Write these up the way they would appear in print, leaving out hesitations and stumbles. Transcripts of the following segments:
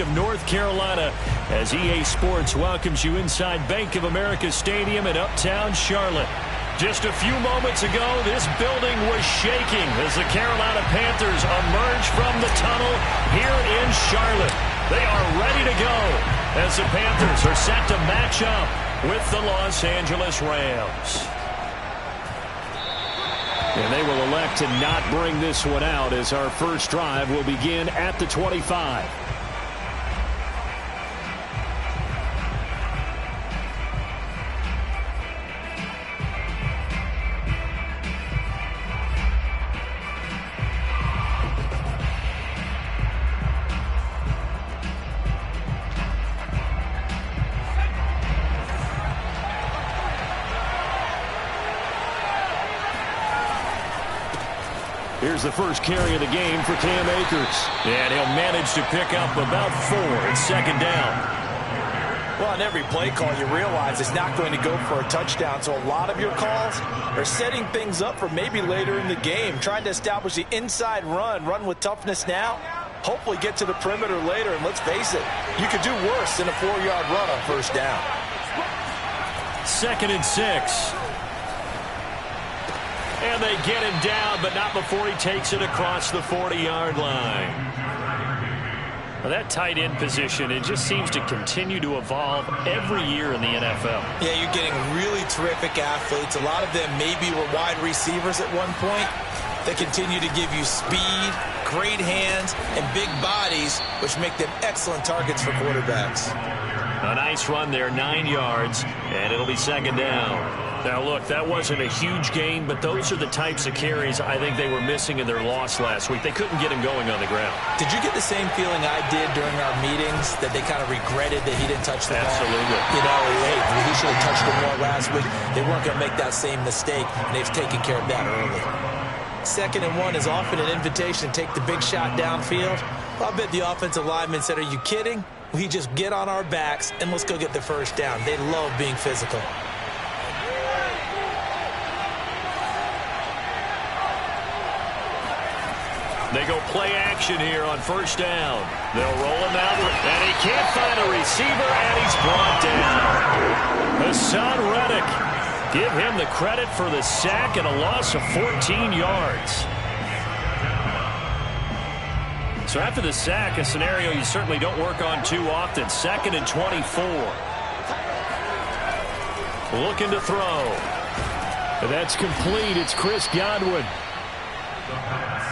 of North Carolina as EA Sports welcomes you inside Bank of America Stadium in uptown Charlotte. Just a few moments ago, this building was shaking as the Carolina Panthers emerge from the tunnel here in Charlotte. They are ready to go as the Panthers are set to match up with the Los Angeles Rams. And they will elect to not bring this one out as our first drive will begin at the 25. Here's the first carry of the game for Cam Akers. And he'll manage to pick up about 4 at second down. Well, on every play call, you realize it's not going to go for a touchdown. So a lot of your calls are setting things up for maybe later in the game, trying to establish the inside run with toughness now, hopefully get to the perimeter later. And let's face it, you could do worse than a 4-yard run on first down. 2nd and 6. And they get him down, but not before he takes it across the 40-yard line. Well, that tight end position, it just seems to continue to evolve every year in the NFL. Yeah, you're getting really terrific athletes. A lot of them maybe were wide receivers at one point. They continue to give you speed, great hands, and big bodies, which make them excellent targets for quarterbacks. A nice run there, 9 yards, and it'll be second down. Now, look, that wasn't a huge gain, but those are the types of carries I think they were missing in their loss last week. They couldn't get him going on the ground. Did you get the same feeling I did during our meetings, that they kind of regretted that he didn't touch the ball? Absolutely. You know, hey, he should have touched it more last week. They weren't going to make that same mistake, and they've taken care of that early. 2nd and 1 is often an invitation to take the big shot downfield. Well, I bet the offensive lineman said, are you kidding? We just get on our backs, and let's go get the first down. They love being physical. They go play action here on first down. They'll roll him out, and he can't find a receiver, and he's brought down. Hassan Reddick, give him the credit for the sack and a loss of 14 yards. So after the sack, a scenario you certainly don't work on too often. 2nd and 24. Looking to throw. And that's complete. It's Chris Godwin.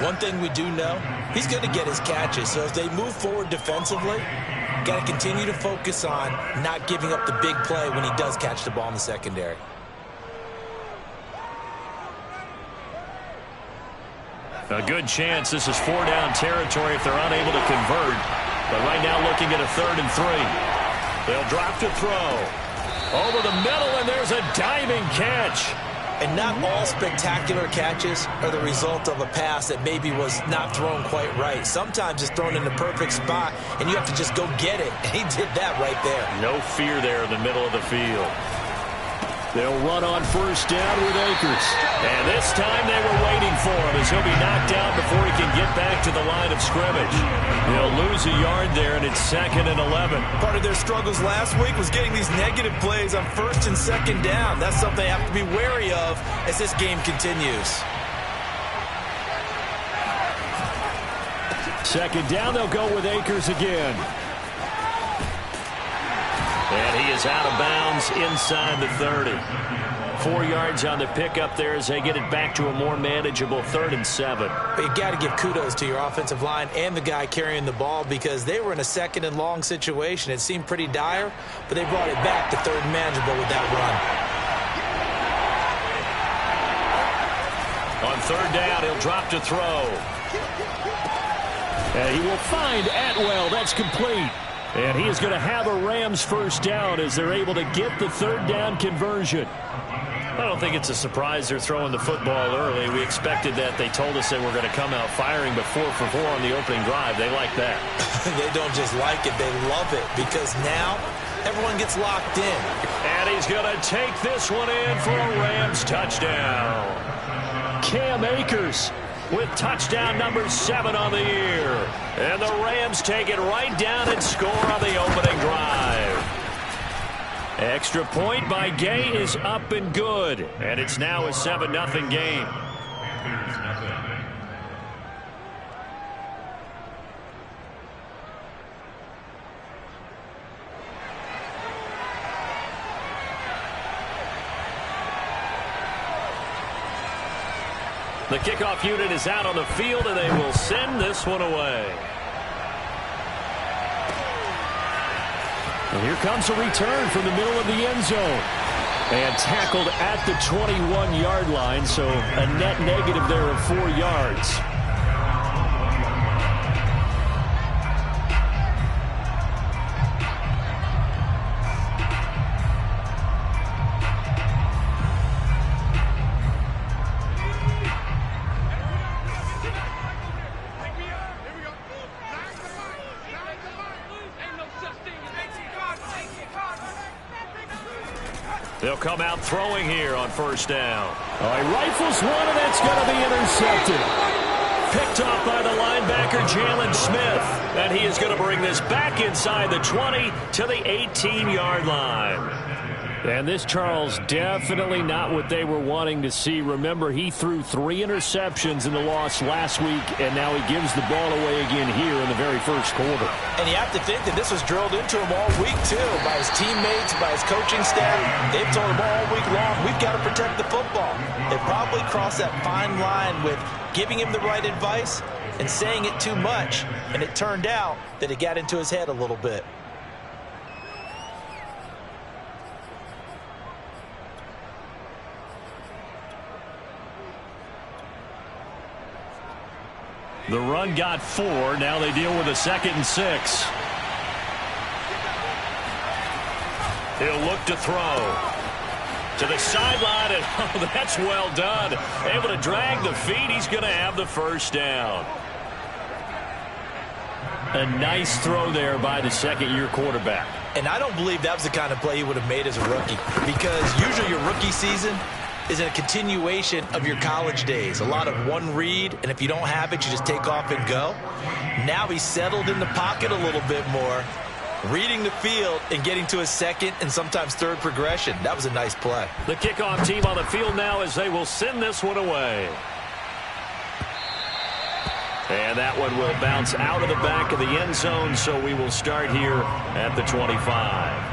One thing we do know, he's going to get his catches. So as they move forward defensively, got to continue to focus on not giving up the big play when he does catch the ball in the secondary. A good chance this is 4-down territory if they're unable to convert. But right now looking at a 3rd and 3. They'll drop to throw. Over the middle, and there's a diving catch. And not all spectacular catches are the result of a pass that maybe was not thrown quite right. Sometimes it's thrown in the perfect spot, and you have to just go get it. And he did that right there. No fear there in the middle of the field. They'll run on first down with Akers. And this time they were waiting for him as he'll be knocked down before he can get back to the line of scrimmage. They'll lose a yard there, and it's 2nd and 11. Part of their struggles last week was getting these negative plays on 1st and 2nd down. That's something they have to be wary of as this game continues. 2nd down, they'll go with Akers again. And he is out of bounds inside the 30. 4 yards on the pickup there as they get it back to a more manageable 3rd and 7. But you got to give kudos to your offensive line and the guy carrying the ball because they were in a 2nd and long situation. It seemed pretty dire, but they brought it back to 3rd and manageable with that run. On 3rd down, he'll drop to throw. And he will find Atwell. That's complete. And he is going to have a Rams first down as they're able to get the 3rd down conversion. I don't think it's a surprise they're throwing the football early. We expected that. They told us they were going to come out firing, but 4 for 4 on the opening drive. They like that. They don't just like it. They love it because now everyone gets locked in. And he's going to take this one in for a Rams touchdown. Cam Akers with touchdown number 7 on the year. And the Rams take it right down and score on the opening drive. Extra point by Gay is up and good. And it's now a 7-0 game. The kickoff unit is out on the field, and they will send this one away. And here comes a return from the middle of the end zone. And tackled at the 21-yard line, so a net negative there of 4 yards. They'll come out throwing here on first down. He rifles one, and that's going to be intercepted. Picked off by the linebacker, Jalen Smith. And he is going to bring this back inside the 20 to the 18-yard line. And this, Charles, definitely not what they were wanting to see. Remember, he threw 3 interceptions in the loss last week, and now he gives the ball away again here in the very first quarter. And you have to think that this was drilled into him all week, too, by his teammates, by his coaching staff. They've told him all week long, we've got to protect the football. They probably crossed that fine line with giving him the right advice and saying it too much, and it turned out that it got into his head a little bit. The run got 4. Now they deal with a 2nd and 6. He'll look to throw. To the sideline, and oh, that's well done. Able to drag the feet. He's going to have the first down. A nice throw there by the second-year quarterback. And I don't believe that was the kind of play he would have made as a rookie, because usually your rookie season is a continuation of your college days. A lot of one read, and if you don't have it, you just take off and go. Now he's settled in the pocket a little bit more, reading the field and getting to his second and sometimes third progression. That was a nice play. The kickoff team on the field now as they will send this one away. And that one will bounce out of the back of the end zone, so we will start here at the 25.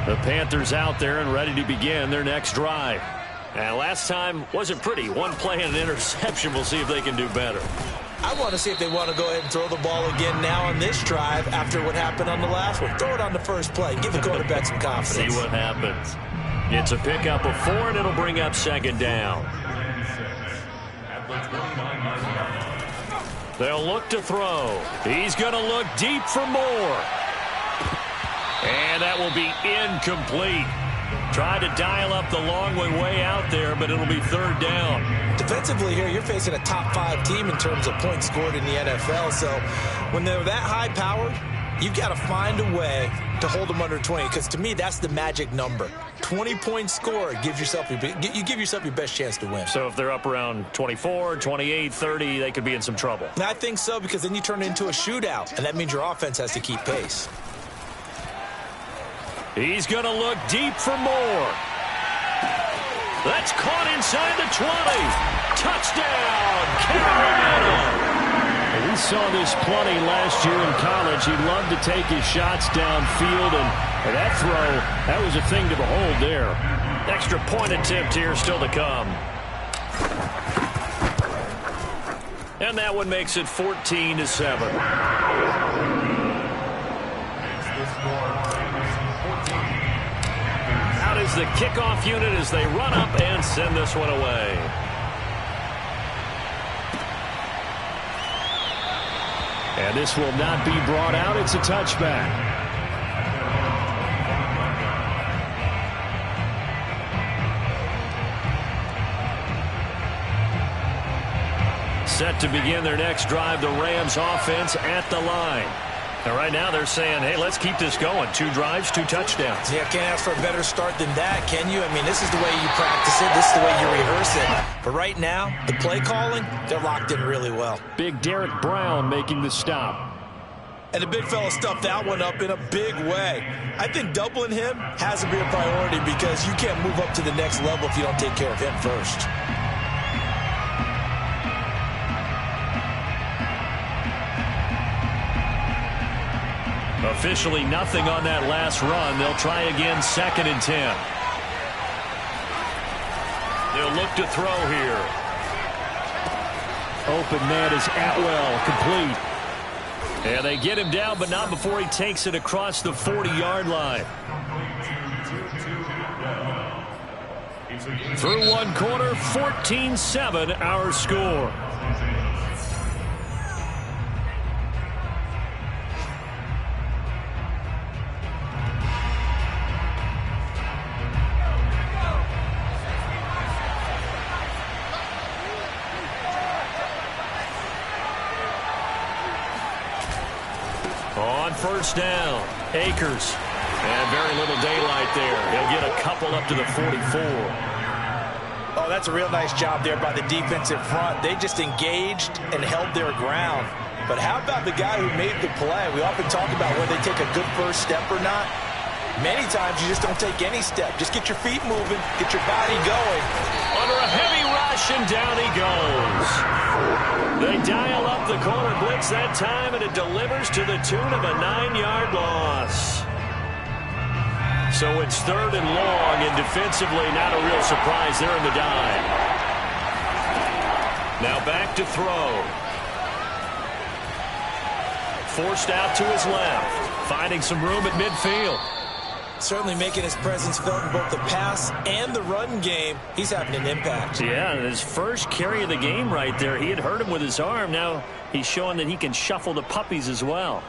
The Panthers out there and ready to begin their next drive. And last time wasn't pretty. One play and an interception. We'll see if they can do better. I want to see if they want to go ahead and throw the ball again now on this drive after what happened on the last one. Throw it on the first play. Give the quarterback some confidence. See what happens. It's a pickup of 4, and it'll bring up 2nd down. They'll look to throw. He's going to look deep for more. And that will be incomplete. Tried to dial up the long way out there, but it'll be 3rd down. Defensively here, you're facing a top 5 team in terms of points scored in the NFL. So when they're that high-powered, you've got to find a way to hold them under 20, because to me, that's the magic number. 20 points scored, you give yourself your best chance to win. So if they're up around 24, 28, 30, they could be in some trouble. And I think so, because then you turn it into a shootout, and that means your offense has to keep pace. He's going to look deep for more. That's caught inside the 20. Touchdown, Carolina. We saw this plenty last year in college. He loved to take his shots downfield, and that throw, that was a thing to behold there. Extra point attempt here still to come. And that one makes it 14-7. Is the kickoff unit as they run up and send this one away. And this will not be brought out. It's a touchback. Set to begin their next drive, the Rams offense at the line. And right now they're saying, hey, let's keep this going. 2 drives, 2 touchdowns. Yeah, can't ask for a better start than that, can you? I mean, this is the way you practice it. This is the way you rehearse it. But right now, the play calling, they're locked in really well. Big Derek Brown making the stop. And the big fella stuffed that one up in a big way. I think doubling him has to be a priority because you can't move up to the next level if you don't take care of him first. Officially nothing on that last run. They'll try again, 2nd and 10. They'll look to throw here. Open man is Atwell, complete. And they get him down, but not before he takes it across the 40-yard line. Through 1 quarter, 14-7 our score. On 1st down, Akers. And very little daylight there. He'll get a couple up to the 44. Oh, that's a real nice job there by the defensive front. They just engaged and held their ground. But how about the guy who made the play? We often talk about whether they take a good first step or not. Many times you just don't take any step. Just get your feet moving, get your body going. Under a heavy rush, and down he goes. They dial up the corner blitz that time, and it delivers to the tune of a 9-yard loss. So it's 3rd and long, and defensively not a real surprise. They're in the dive. Now back to throw. Forced out to his left, finding some room at midfield. Certainly making his presence felt in both the pass and the run game. He's having an impact. Yeah, his first carry of the game right there. He had hurt him with his arm. Now he's showing that he can shuffle the puppies as well.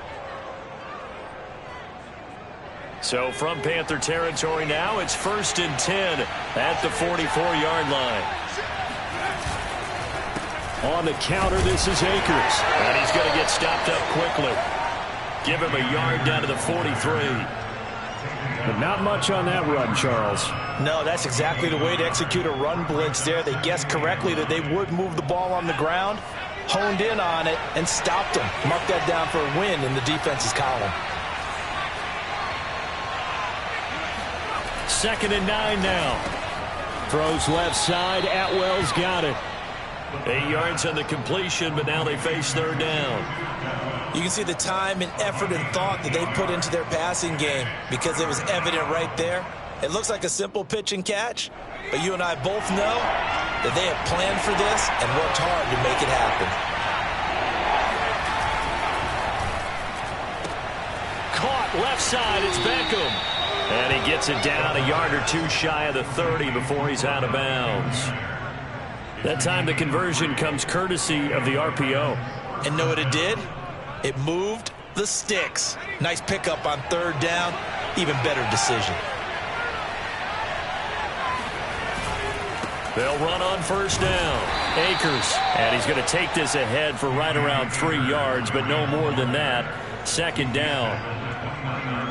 So from Panther territory now, it's 1st and 10 at the 44-yard line. On the counter, this is Akers. And he's going to get stopped up quickly. Give him a yard down to the 43. But not much on that run, Charles. No, that's exactly the way to execute a run blitz there. They guessed correctly that they would move the ball on the ground, honed in on it, and stopped them. Mark that down for a win in the defense's column. 2nd and 9 now. Throws left side. Atwell's got it. 8 yards on the completion, but now they face 3rd down. You can see the time and effort and thought that they put into their passing game because it was evident right there. It looks like a simple pitch and catch, but you and I both know that they have planned for this and worked hard to make it happen. Caught left side, it's Beckham. And he gets it down a yard or 2 shy of the 30 before he's out of bounds. That time the conversion comes courtesy of the RPO. And know what it did? It moved the sticks. Nice pickup on 3rd down. Even better decision. They'll run on 1st down. Akers. And he's going to take this ahead for right around 3 yards, but no more than that. 2nd down.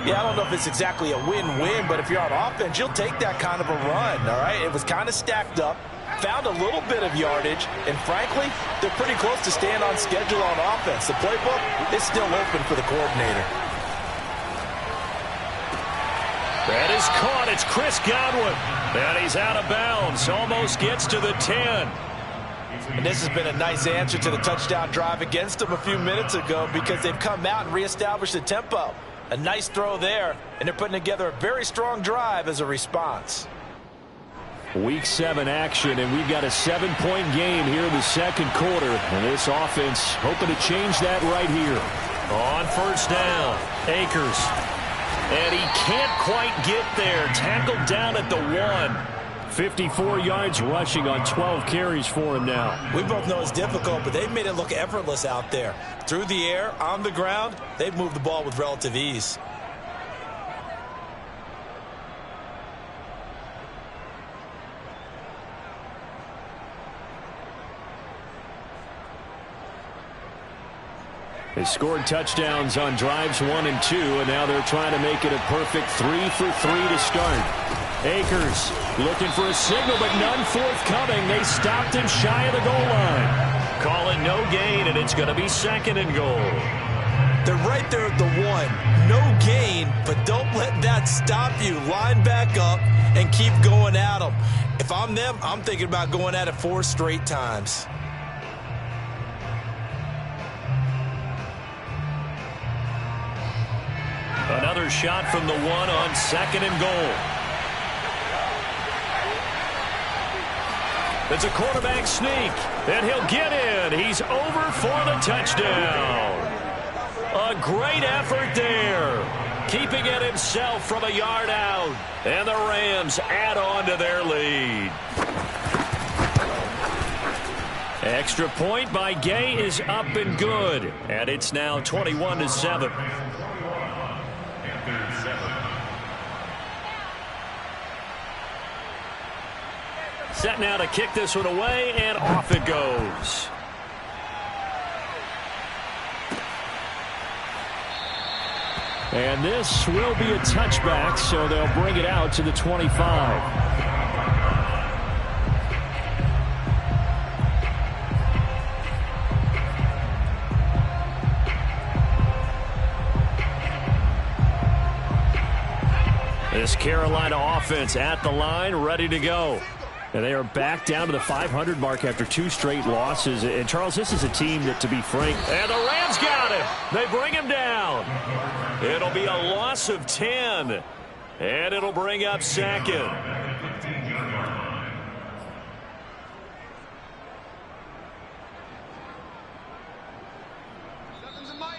Yeah, I don't know if it's exactly a win-win, but if you're on offense, you'll take that kind of a run, all right? It was kind of stacked up. Found a little bit of yardage, and frankly, they're pretty close to staying on schedule on offense. The playbook is still open for the coordinator. That is caught. It's Chris Godwin. And he's out of bounds. Almost gets to the 10. And this has been a nice answer to the touchdown drive against them a few minutes ago because they've come out and reestablished the tempo. A nice throw there, and they're putting together a very strong drive as a response. Week 7 action, and we've got a 7-point game here in the 2nd quarter. And this offense hoping to change that right here. On 1st down, Akers. And he can't quite get there. Tackled down at the 1. 54 yards rushing on 12 carries for him now. We both know it's difficult, but they've made it look effortless out there. Through the air, on the ground, they've moved the ball with relative ease. They scored touchdowns on drives 1 and 2, and now they're trying to make it a perfect 3 for 3 to start. Akers looking for a signal, but none forthcoming. They stopped him shy of the goal line. Call it no gain, and it's going to be 2nd and goal. They're right there at the 1. No gain, but don't let that stop you. Line back up and keep going at them. If I'm them, I'm thinking about going at it 4 straight times. Another shot from the 1 on 2nd and goal. It's a quarterback sneak, and he'll get in. He's over for the touchdown. A great effort there, keeping it himself from a yard out. And the Rams add on to their lead. Extra point by Gay is up and good, and it's now 21-7. Set now to kick this one away, and off it goes. And this will be a touchback, so they'll bring it out to the 25. This Carolina offense at the line, ready to go. And they are back down to the 500 mark after 2 straight losses. And, Charles, this is a team that, to be frank... And the Rams got him. They bring him down. It'll be a loss of 10. And it'll bring up 2nd.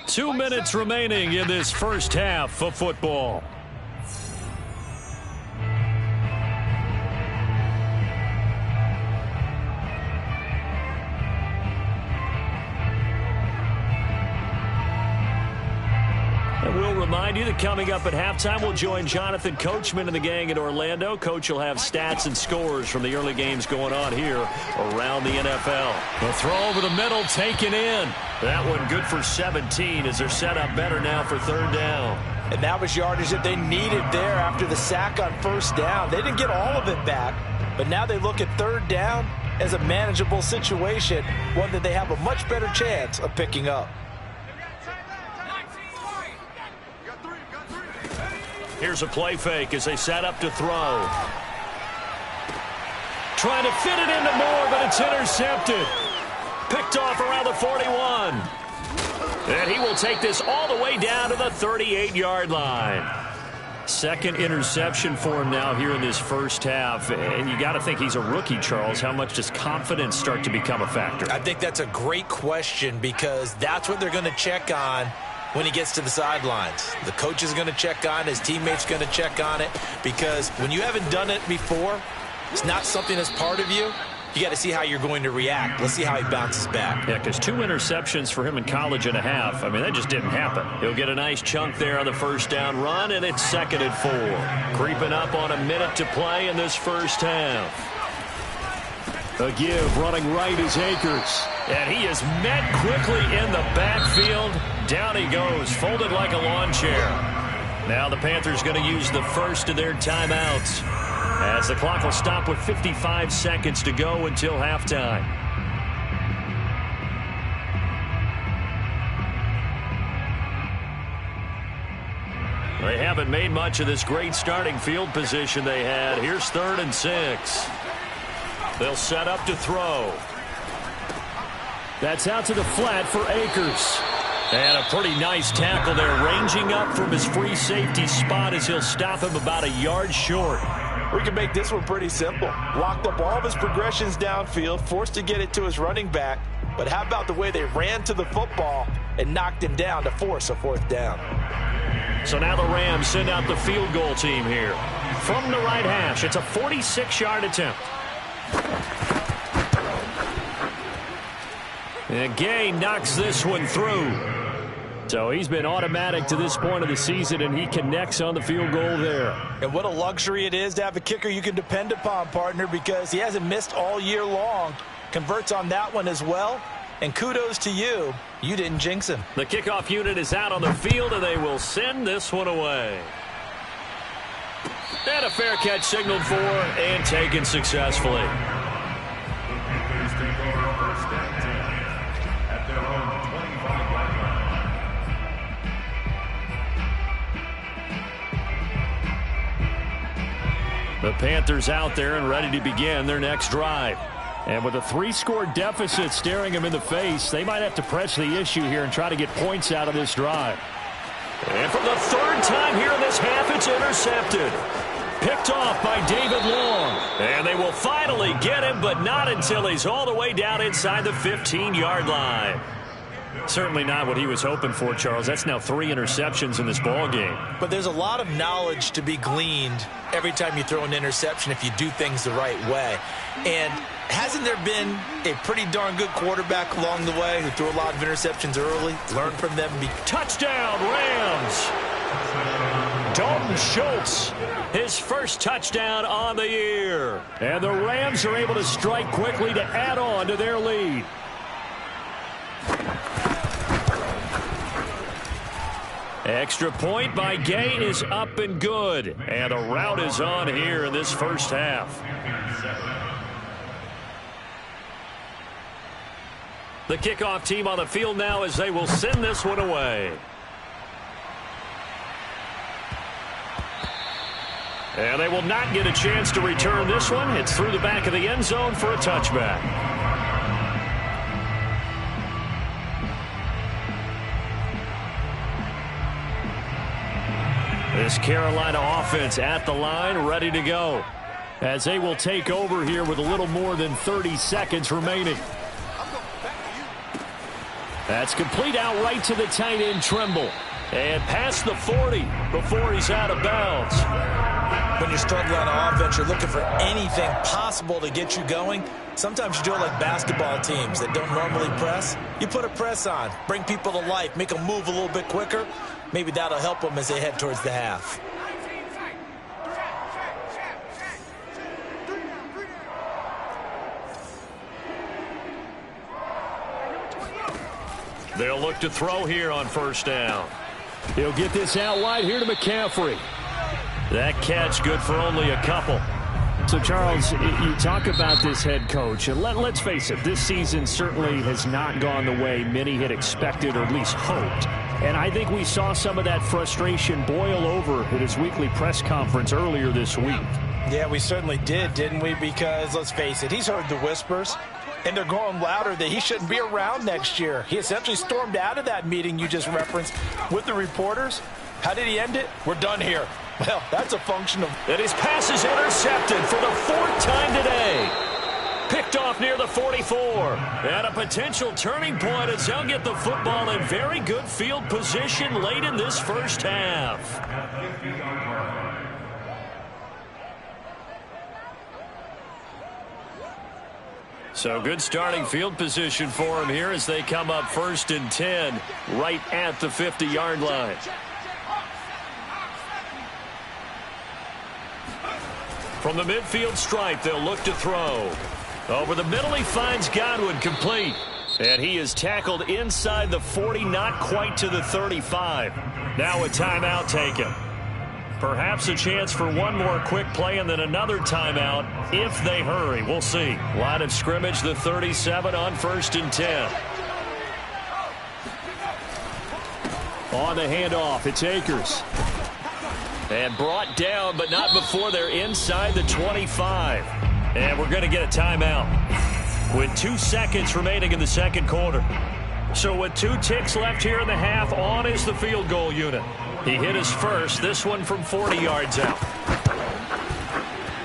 Two minutes remaining in this first half of football. We'll remind you that coming up at halftime, we'll join Jonathan Coachman and the gang in Orlando. Coach will have stats and scores from the early games going on here around the NFL. The throw over the middle taken in. That one good for 17 as they're set up better now for 3rd down. And that was yardage that they needed there after the sack on 1st down. They didn't get all of it back, but now they look at 3rd down as a manageable situation, one that they have a much better chance of picking up. Here's a play fake as they set up to throw. Trying to fit it into Moore, but it's intercepted. Picked off around the 41. And he will take this all the way down to the 38-yard line. 2nd interception for him now here in this first half. And you got to think he's a rookie, Charles. How much does confidence start to become a factor? I think that's a great question because that's what they're going to check on when he gets to the sidelines. The coach is going to check on it. His teammates going to check on it because when you haven't done it before, it's not something that's part of you. You got to see how you're going to react. Let's see how he bounces back. Yeah, because 2 interceptions for him in college and a half. I mean, that just didn't happen. He'll get a nice chunk there on the 1st down run, and it's 2nd and 4. Creeping up on a minute to play in this first half. A give running right is Akers. And he is met quickly in the backfield. Down he goes, folded like a lawn chair. Now the Panthers going to use the first of their timeouts, as the clock will stop with 55 seconds to go until halftime. They haven't made much of this great starting field position they had. Here's 3rd and 6. They'll set up to throw. That's out to the flat for Akers. And a pretty nice tackle there, ranging up from his free safety spot as he'll stop him about a yard short. We can make this one pretty simple. Locked up all of his progressions downfield, forced to get it to his running back. But how about the way they ran to the football and knocked him down to force a 4th down? So now the Rams send out the field goal team here. From the right hash, it's a 46-yard attempt. And Gay knocks this one through. So he's been automatic to this point of the season, and he connects on the field goal there. And what a luxury it is to have a kicker you can depend upon, partner, because he hasn't missed all year long. Converts on that one as well. And kudos to you. You didn't jinx him. The kickoff unit is out on the field, and they will send this one away. And a fair catch signaled for and taken successfully. The Panthers out there and ready to begin their next drive. And with a 3-score deficit staring them in the face, they might have to press the issue here and try to get points out of this drive. And for the third time here in this half, it's intercepted. Picked off by David Long. And they will finally get him, but not until he's all the way down inside the 15-yard line. Certainly not what he was hoping for, Charles. That's now 3 interceptions in this ball game. But there's a lot of knowledge to be gleaned every time you throw an interception if you do things the right way. And hasn't there been a pretty darn good quarterback along the way who threw a lot of interceptions early? Learn from them. Touchdown, Rams! Dalton Schultz, his first touchdown on the year. And the Rams are able to strike quickly to add on to their lead. Extra point by Gay is up and good. And a rout is on here in this first half. The kickoff team on the field now as they will send this one away. And they will not get a chance to return this one. It's through the back of the end zone for a touchback. This Carolina offense at the line, ready to go. As they will take over here with a little more than 30 seconds remaining. That's complete out right to the tight end, Trimble. And past the 40 before he's out of bounds. When you're struggling on offense, you're looking for anything possible to get you going. Sometimes you do it like basketball teams that don't normally press. You put a press on, bring people to life, make them move a little bit quicker. Maybe that'll help them as they head towards the half. They'll look to throw here on first down. He'll get this out wide here to McCaffrey. That catch good for only a couple. So, Charles, you talk about this head coach, and let's face it, this season certainly has not gone the way many had expected or at least hoped. And I think we saw some of that frustration boil over at his weekly press conference earlier this week. Yeah, we certainly did, didn't we? Because, let's face it, he's heard the whispers, and they're going louder that he shouldn't be around next year. He essentially stormed out of that meeting you just referenced with the reporters. How did he end it? We're done here. Well, that's a function of... And his pass is intercepted for the 4th time today. Picked off near the 44. And a potential turning point as they'll get the football in very good field position late in this first half. So good starting field position for him here as they come up 1st and 10 right at the 50-yard line. From the midfield stripe, they'll look to throw. Over the middle, he finds Godwin complete. And he is tackled inside the 40, not quite to the 35. Now a timeout taken. Perhaps a chance for one more quick play and then another timeout if they hurry. We'll see. Line of scrimmage, the 37 on 1st and 10. On the handoff, it's Akers. And brought down, but not before they're inside the 25. And we're going to get a timeout with 2 seconds remaining in the second quarter. So with 2 ticks left here in the half, on is the field goal unit. He hit his first, this one from 40 yards out.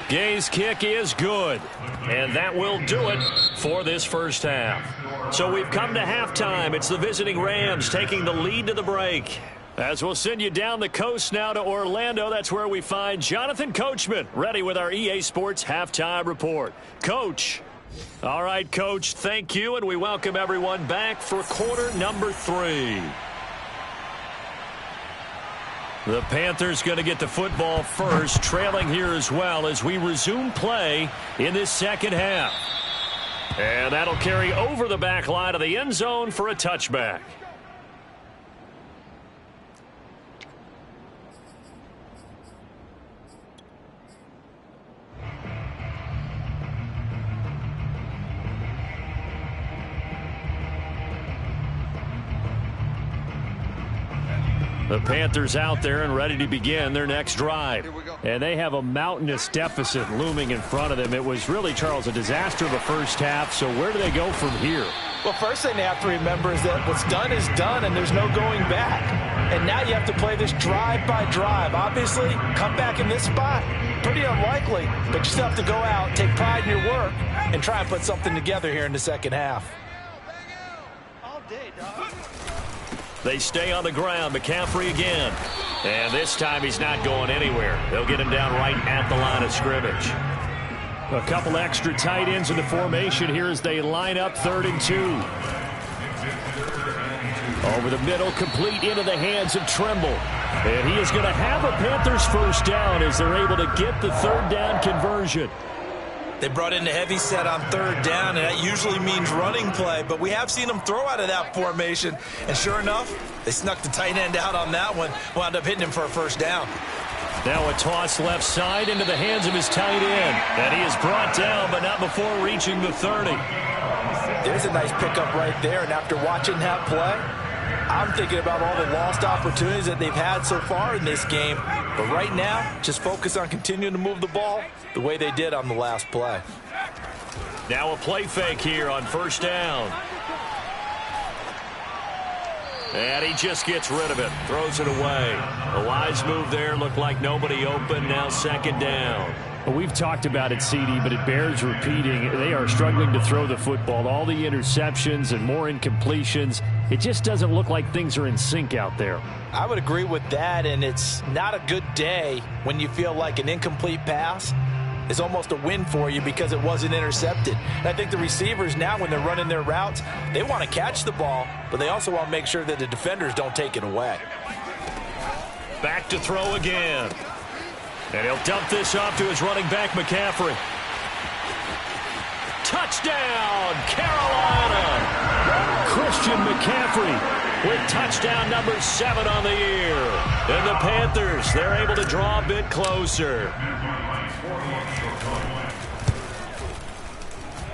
Gay's kick is good. And that will do it for this first half. So we've come to halftime. It's the visiting Rams taking the lead to the break. As we'll send you down the coast now to Orlando, that's where we find Jonathan Coachman ready with our EA Sports Halftime Report. Coach. All right, Coach, thank you, and we welcome everyone back for quarter number 3. The Panthers going to get the football first, trailing here as well as we resume play in this second half. And that'll carry over the back line of the end zone for a touchback. The Panthers out there and ready to begin their next drive. And they have a mountainous deficit looming in front of them. It was really, Charles, a disaster of a first half. So where do they go from here? Well, first thing they have to remember is that what's done is done and there's no going back. And now you have to play this drive by drive. Obviously, come back in this spot, pretty unlikely. But you still have to go out, take pride in your work, and try and put something together here in the second half. All day, dog. They stay on the ground. McCaffrey again. And this time he's not going anywhere. They'll get him down right at the line of scrimmage. A couple extra tight ends in the formation here as they line up 3rd and 2. Over the middle, complete into the hands of Trimble. And he is going to have a Panthers first down as they're able to get the 3rd down conversion. They brought in a heavy set on 3rd down, and that usually means running play, but we have seen them throw out of that formation. And sure enough, they snuck the tight end out on that one, wound up hitting him for a first down. Now a toss left side into the hands of his tight end. And he is brought down, but not before reaching the 30. There's a nice pickup right there, and after watching that play, I'm thinking about all the lost opportunities that they've had so far in this game. But right now, just focus on continuing to move the ball the way they did on the last play. Now a play fake here on first down. And he just gets rid of it, throws it away. A wise move there, looked like nobody open, now 2nd down. Well, we've talked about it, CD, but it bears repeating. They are struggling to throw the football. All the interceptions and more incompletions. It just doesn't look like things are in sync out there. I would agree with that, and it's not a good day when you feel like an incomplete pass is almost a win for you because it wasn't intercepted. And I think the receivers now, when they're running their routes, they want to catch the ball, but they also want to make sure that the defenders don't take it away. Back to throw again. And he'll dump this off to his running back, McCaffrey. Touchdown, Carolina! Christian McCaffrey with touchdown number 7 on the year. And the Panthers, they're able to draw a bit closer.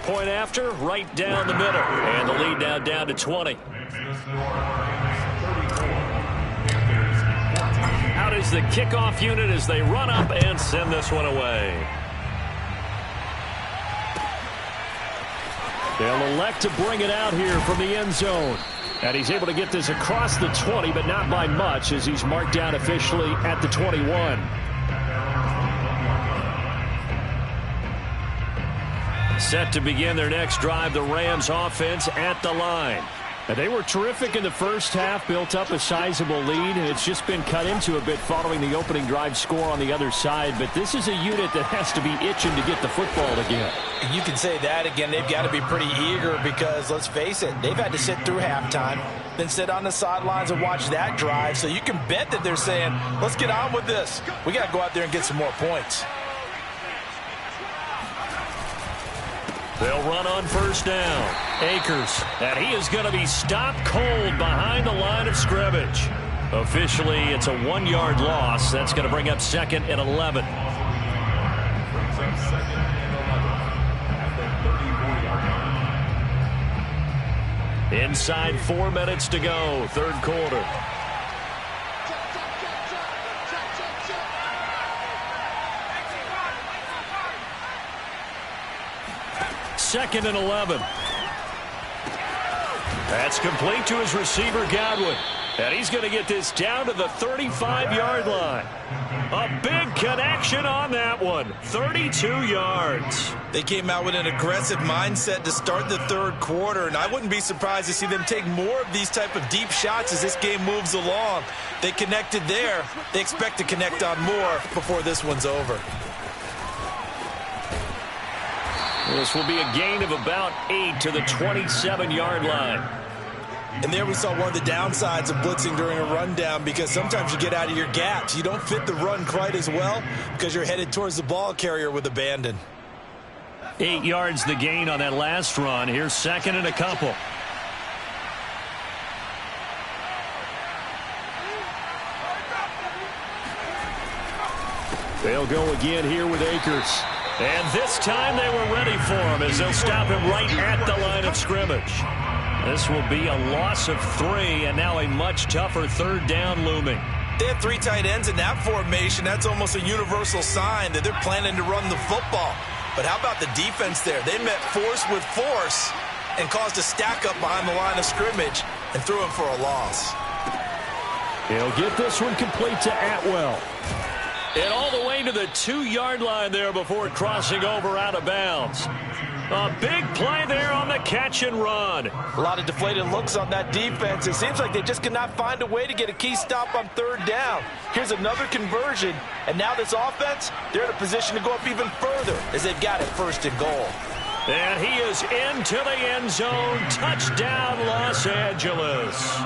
Point after, right down the middle. And the lead now down to 20. Out is the kickoff unit as they run up and send this one away. They'll elect to bring it out here from the end zone. And he's able to get this across the 20, but not by much as he's marked down officially at the 21. Set to begin their next drive, the Rams offense at the line. And they were terrific in the first half, built up a sizable lead, and it's just been cut into a bit following the opening drive score on the other side. But this is a unit that has to be itching to get the football again. You can say that again. They've got to be pretty eager because, let's face it, they've had to sit through halftime, then sit on the sidelines and watch that drive. So you can bet that they're saying, let's get on with this. We got to go out there and get some more points. They'll run on first down. Akers, and he is going to be stopped cold behind the line of scrimmage. Officially, it's a 1-yard loss. That's going to bring up 2nd and 11. Inside 4 minutes to go, 3rd quarter. Second and 11. That's complete to his receiver, Godwin. And he's going to get this down to the 35-yard line. A big connection on that one. 32 yards. They came out with an aggressive mindset to start the 3rd quarter, and I wouldn't be surprised to see them take more of these type of deep shots as this game moves along. They connected there. They expect to connect on more before this one's over. This will be a gain of about 8 to the 27-yard line. And there we saw one of the downsides of blitzing during a rundown, because sometimes you get out of your gaps. You don't fit the run quite as well because you're headed towards the ball carrier with abandon. 8 yards the gain on that last run. Here's second and a couple. They'll go again here with Akers. And this time they were ready for him as they'll stop him right at the line of scrimmage. This will be a loss of 3 and now a much tougher third down looming. They have 3 tight ends in that formation. That's almost a universal sign that they're planning to run the football. But how about the defense there? They met force with force and caused a stack up behind the line of scrimmage and threw him for a loss. He'll get this one complete to Atwell. And all the way to the 2-yard line there before crossing over out of bounds. A big play there on the catch and run. A lot of deflated looks on that defense. It seems like they just cannot find a way to get a key stop on third down. Here's another conversion, and now this offense, they're in a position to go up even further as they've got it first and goal. And he is into the end zone. Touchdown, Los Angeles.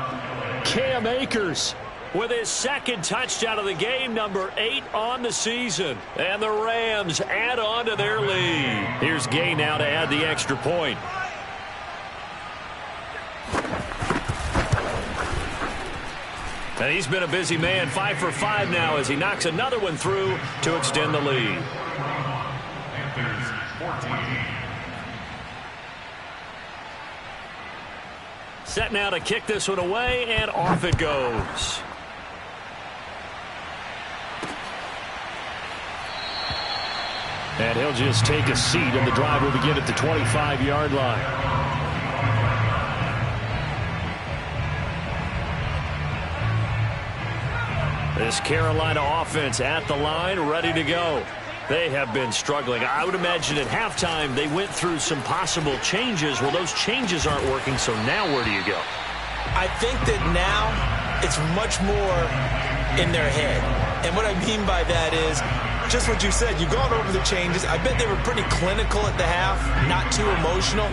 Cam Akers with his second touchdown of the game, number 8 on the season. And the Rams add on to their lead. Here's Gay now to add the extra point. And he's been a busy man, 5 for 5 now as he knocks another one through to extend the lead. Set now to kick this one away, and off it goes. And he'll just take a seat, and the drive will begin at the 25-yard line. This Carolina offense at the line, ready to go. They have been struggling. I would imagine at halftime they went through some possible changes. Well, those changes aren't working, so now where do you go? I think that now it's much more in their head. And what I mean by that is just what you said. You've gone over the changes. I bet they were pretty clinical at the half, not too emotional.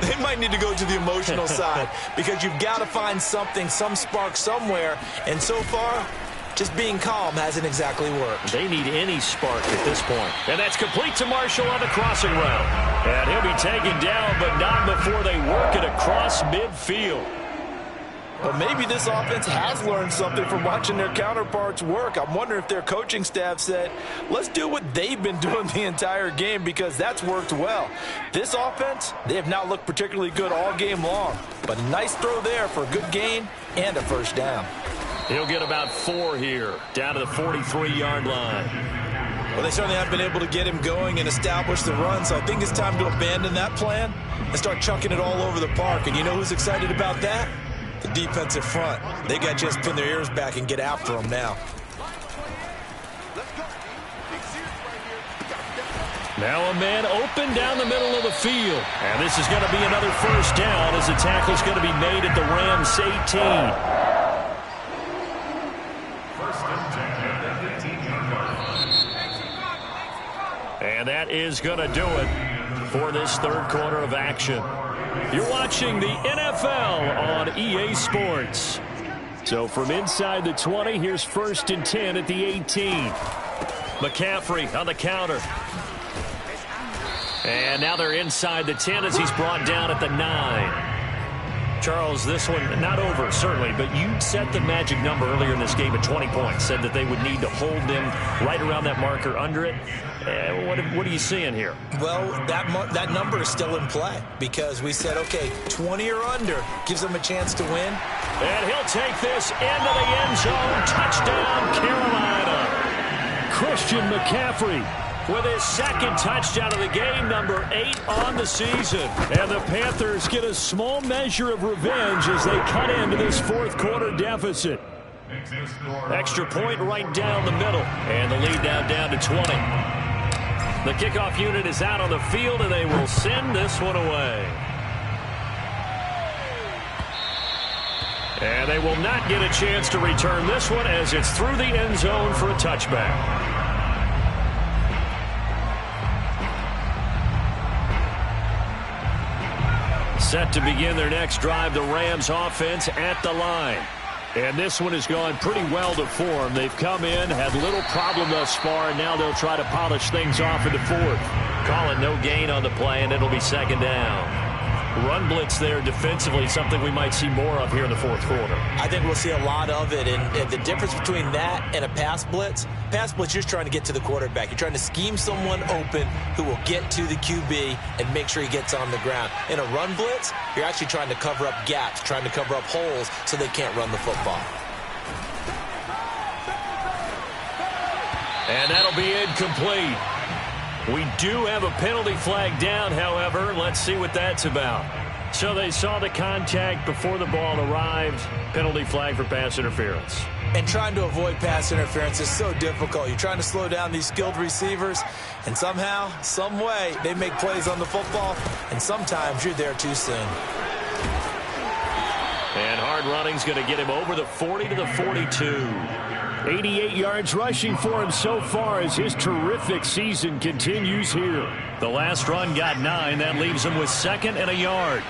They might need to go to the emotional side because you've got to find something, some spark somewhere. And so far, just being calm hasn't exactly worked. They need any spark at this point. And that's complete to Marshall on the crossing route. And he'll be taken down, but not before they work it across midfield. But maybe this offense has learned something from watching their counterparts work. I'm wondering if their coaching staff said, let's do what they've been doing the entire game because that's worked well. This offense, they have not looked particularly good all game long. But a nice throw there for a good gain and a first down. He'll get about 4 here, down to the 43-yard line. Well, they certainly have been able to get him going and establish the run, so I think it's time to abandon that plan and start chucking it all over the park. And you know who's excited about that? The defensive front. They got a chance to pin their ears back and get after him now. Now a man open down the middle of the field. And this is going to be another first down as the tackle's going to be made at the Rams 18. And that is going to do it for this third quarter of action. You're watching the NFL on EA Sports. So from inside the 20, here's 1st and 10 at the 18. McCaffrey on the counter. And now they're inside the 10 as he's brought down at the 9. Charles, this one not over, certainly, but you set the magic number earlier in this game at 20 points. Said that they would need to hold them right around that marker under it. What are you seeing here? Well, that number is still in play because we said, okay, 20 or under gives them a chance to win. And he'll take this into the end zone. Touchdown, Carolina. Christian McCaffrey with his second touchdown of the game, number 8 on the season. And the Panthers get a small measure of revenge as they cut into this fourth quarter deficit. Extra point right down the middle. And the lead now down to 20. The kickoff unit is out on the field, and they will send this one away. And they will not get a chance to return this one as it's through the end zone for a touchback. Set to begin their next drive, the Rams offense at the line. And this one has gone pretty well to form. They've come in, had little problem thus far, and now they'll try to polish things off in the fourth. Call it no gain on the play, and it'll be second down. Run blitz there defensively, something we might see more of here in the fourth quarter. I think we'll see a lot of it, and the difference between that and a pass blitz, you're just trying to get to the quarterback. You're trying to scheme someone open who will get to the QB and make sure he gets on the ground. In a run blitz, you're actually trying to cover up gaps, trying to cover up holes so they can't run the football. And that'll be incomplete. We do have a penalty flag down, however. Let's see what that's about. So they saw the contact before the ball arrived. Penalty flag for pass interference. And trying to avoid pass interference is so difficult. You're trying to slow down these skilled receivers, and somehow, some way, they make plays on the football, and sometimes you're there too soon. And hard running's going to get him over the 40 to the 42. 88 yards rushing for him so far as his terrific season continues here. The last run got 9. That leaves him with 2nd and a yard.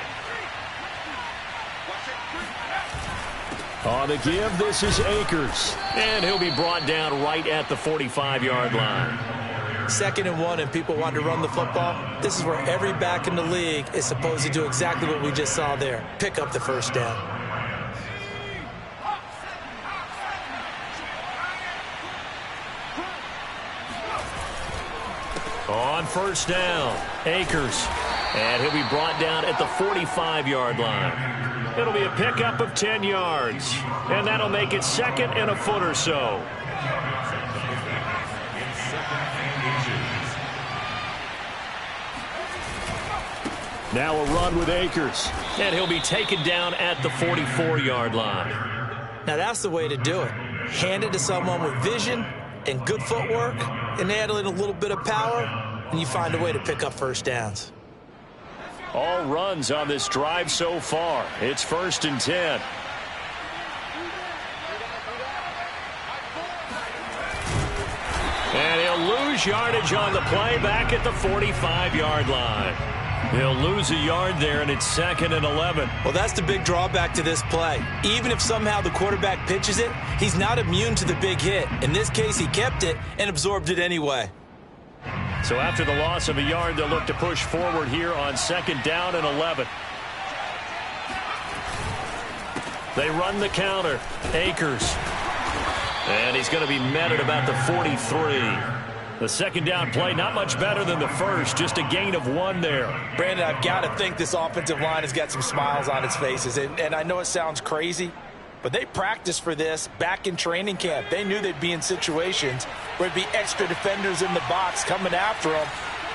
On the give, this is Akers. And he'll be brought down right at the 45-yard line. 2nd and 1, and people want to run the football. This is where every back in the league is supposed to do exactly what we just saw there. Pick up the first down. On first down, Akers. And he'll be brought down at the 45-yard line. It'll be a pickup of 10 yards. And that'll make it 2nd and a foot or so. Now a run with Akers. And he'll be taken down at the 44-yard line. Now that's the way to do it. Hand it to someone with vision and good footwork, and add in a little bit of power, and you find a way to pick up first downs. All runs on this drive so far. It's 1st and 10. And he'll lose yardage on the play back at the 45-yard line. He'll lose a yard there, and it's 2nd and 11. Well, that's the big drawback to this play. Even if somehow the quarterback pitches it, he's not immune to the big hit. In this case, he kept it and absorbed it anyway. So after the loss of a yard, they'll look to push forward here on 2nd down and 11. They run the counter. Akers. And he's going to be met at about the 43. The 2nd down play, not much better than the first, just a gain of 1 there. Brandon, I've got to think this offensive line has got some smiles on its faces. And I know it sounds crazy, but they practiced for this back in training camp. They knew they'd be in situations where there'd be extra defenders in the box coming after them,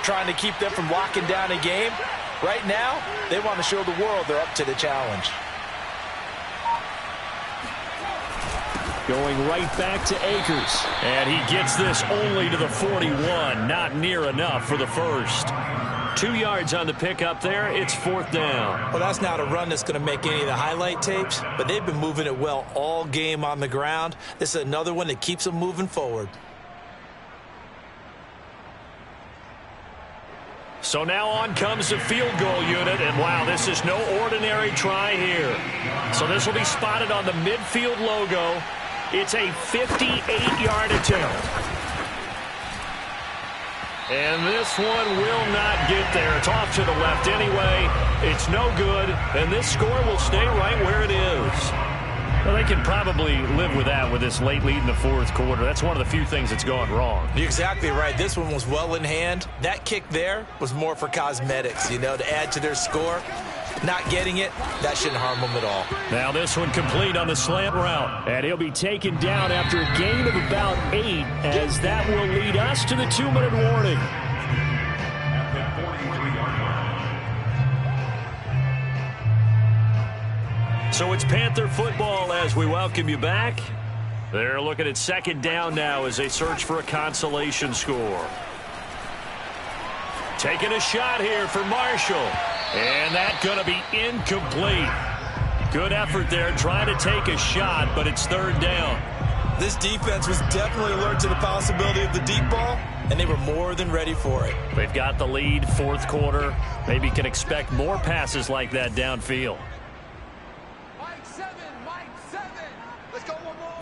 trying to keep them from locking down a game. Right now, they want to show the world they're up to the challenge. Going right back to Akers. And he gets this only to the 41. Not near enough for the first. 2 yards on the pickup there. It's 4th down. Well, that's not a run that's going to make any of the highlight tapes, but they've been moving it well all game on the ground. This is another one that keeps them moving forward. So now on comes the field goal unit, and wow, this is no ordinary try here. So this will be spotted on the midfield logo. It's a 58-yard attempt. And this one will not get there. It's off to the left anyway. It's no good, and this score will stay right where it is. Well, they can probably live with that with this late lead in the 4th quarter. That's one of the few things that's gone wrong. You're exactly right. This one was well in hand. That kick there was more for cosmetics, to add to their score. Not getting it, that shouldn't harm them at all. Now this one complete on the slant route. And he'll be taken down after a gain of about 8, as that will lead us to the 2-minute warning. So it's Panther football as we welcome you back. They're looking at 2nd down now as they search for a consolation score. Taking a shot here for Marshall. And that's going to be incomplete. Good effort there trying to take a shot, but it's 3rd down. This defense was definitely alert to the possibility of the deep ball, and they were more than ready for it. They've got the lead, 4th quarter. Maybe can expect more passes like that downfield. Mike 7. Let's go one more.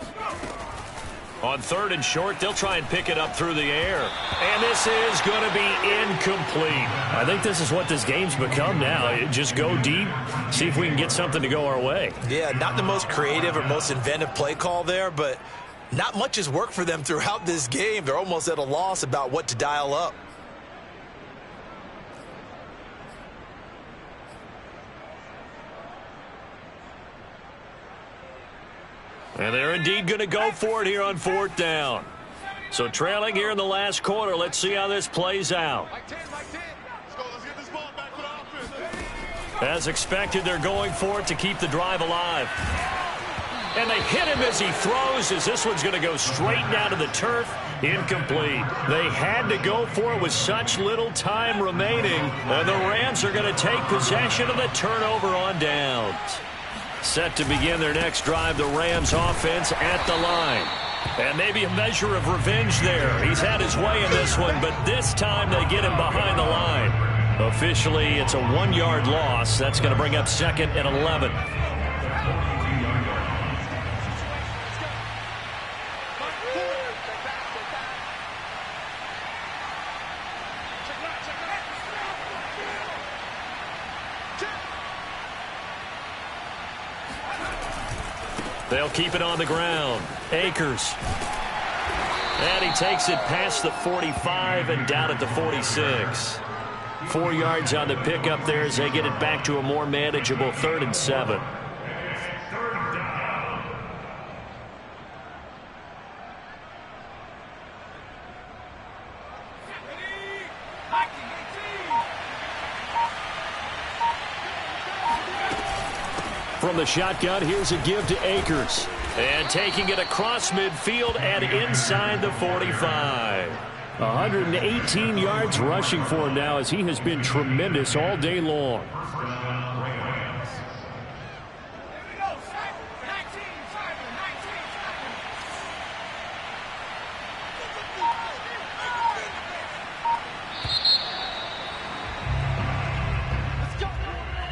On 3rd and short, they'll try and pick it up through the air. And this is going to be incomplete. I think this is what this game's become now. Just go deep, see if we can get something to go our way. Yeah, not the most creative or most inventive play call there, but not much has worked for them throughout this game. They're almost at a loss about what to dial up. And they're indeed going to go for it here on 4th down. So trailing here in the last quarter. Let's see how this plays out. Like 10, like 10. Let's go. Let's get this ball back for the offense. As expected, they're going for it to keep the drive alive. And they hit him as he throws, as this one's going to go straight down to the turf. Incomplete. They had to go for it with such little time remaining. And the Rams are going to take possession of the turnover on downs. Set to begin their next drive, the Rams offense at the line. And maybe a measure of revenge there. He's had his way in this one, but this time they get him behind the line. Officially, it's a 1-yard loss. That's going to bring up 2nd and 11. They'll keep it on the ground. Akers. And he takes it past the 45 and down at the 46. 4 yards on the pickup there as they get it back to a more manageable 3rd and 7. From the shotgun, here's a give to Akers. And taking it across midfield and inside the 45. 118 yards rushing for him now as he has been tremendous all day long.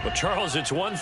Well, Charles, it's one thing.